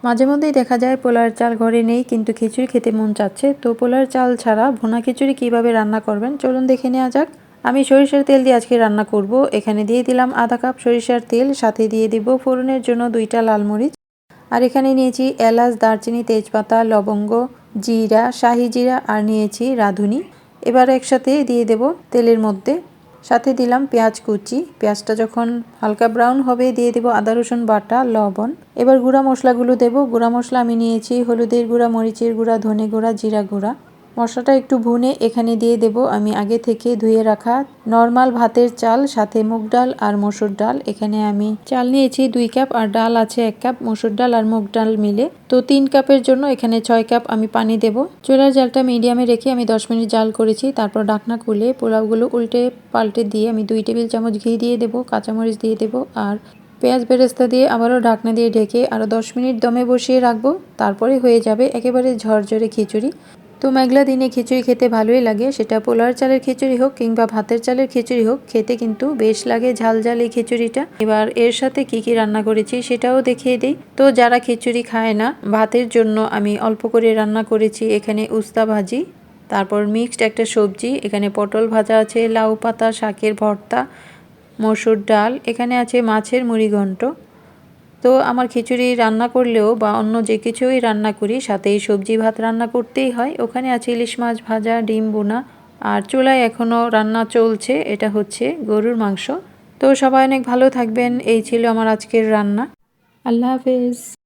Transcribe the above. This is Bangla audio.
মাঝে মধ্যেই দেখা যায় পোলার চাল ঘরে নেই, কিন্তু খিচুড়ি খেতে মন চাচ্ছে। তো পোলার চাল ছাড়া ভুনা খিচুড়ি কিভাবে রান্না করবেন চলুন দেখে নেওয়া যাক। আমি সরিষার তেল দিয়ে আজকে রান্না করব। এখানে দিয়ে দিলাম আধা কাপ সরিষার তেল, সাথে দিয়ে দিব ফোড়নের জন্য 2টা লাল মরিচ। আর এখানে নিয়েছি এলাচ, দারচিনি, তেজপাতা, লবঙ্গ, জিরা, শাহি জিরা আর নিয়েছি রাঁধুনি। এবার একসাথে দিয়ে দেব তেলের মধ্যে। সাথে দিলাম পেঁয়াজ কুচি। পেঁয়াজটা যখন হালকা ব্রাউন হবে দিয়ে দেব আদা রসুন বাটা, লবণ। এবার গুঁড়া মশলাগুলো দেব। গুঁড়া মশলা আমি নিয়েছি হলুদের গুঁড়া, মরিচের গুঁড়া, ধনে গুঁড়া, জিরা গুঁড়া। মশলাটা একটু ভুনে এখানে দিয়ে দেব আমি আগে থেকে ধুয়ে রাখা নর্মাল ভাতের চাল, সাথে মুগ ডাল আর মসুর ডাল। এখানে আমি চাল নিয়েছি 2 কাপ আর ডাল আছে 1 কাপ, মসুর ডাল আর মুগ ডাল মিলে। তো 3 কাপের জন্য এখানে 6 কাপ আমি পানি দেব। চুলার জালটা মিডিয়ামে রেখে আমি 10 মিনিট জাল করেছি। তারপর ঢাকনা খুলে পোলাওগুলো উল্টে পাল্টে দিয়ে আমি 2 টেবিল চামচ ঘি দিয়ে দেব, কাঁচামরিচ দিয়ে দেব আর পেঁয়াজ বেরেস্তা দিয়ে আবারও ঢাকনা দিয়ে ঢেকে আরও 10 মিনিট দমে বসিয়ে রাখবো। তারপরে হয়ে যাবে একেবারে ঝরঝরে খিচুড়ি। তো মেঘলা দিনে খিচুড়ি খেতে ভালোই লাগে, সেটা পোলার চালের খিচুড়ি হোক কিংবা ভাতের চালের খিচুড়ি হোক, খেতে কিন্তু বেশ লাগে ঝাল ঝাল এই খিচুড়িটা। এবার এর সাথে কি কি রান্না করেছি সেটাও দেখিয়ে দিই। তো যারা খিচুড়ি খায় না, ভাতের জন্য আমি অল্প করে রান্না করেছি এখানে উস্তা ভাজি, তারপর মিক্সড একটা সবজি, এখানে পটল ভাজা আছে, লাউ পাতা, শাকের ভর্তা, মসুর ডাল, এখানে আছে মাছের মুড়িঘণ্ট। তো আমার খিচুড়ি রান্না করলেও বা অন্য যে কিছুই রান্না করি সাথে এই সবজি ভাত রান্না করতেই হয়। ওখানে আছে ইলিশ মাছ ভাজা, ডিম বোনা আর চুলায় এখনও রান্না চলছে, এটা হচ্ছে গরুর মাংস। তো সবাই অনেক ভালো থাকবেন। এই ছিল আমার আজকের রান্না। আল্লাহ হাফেজ।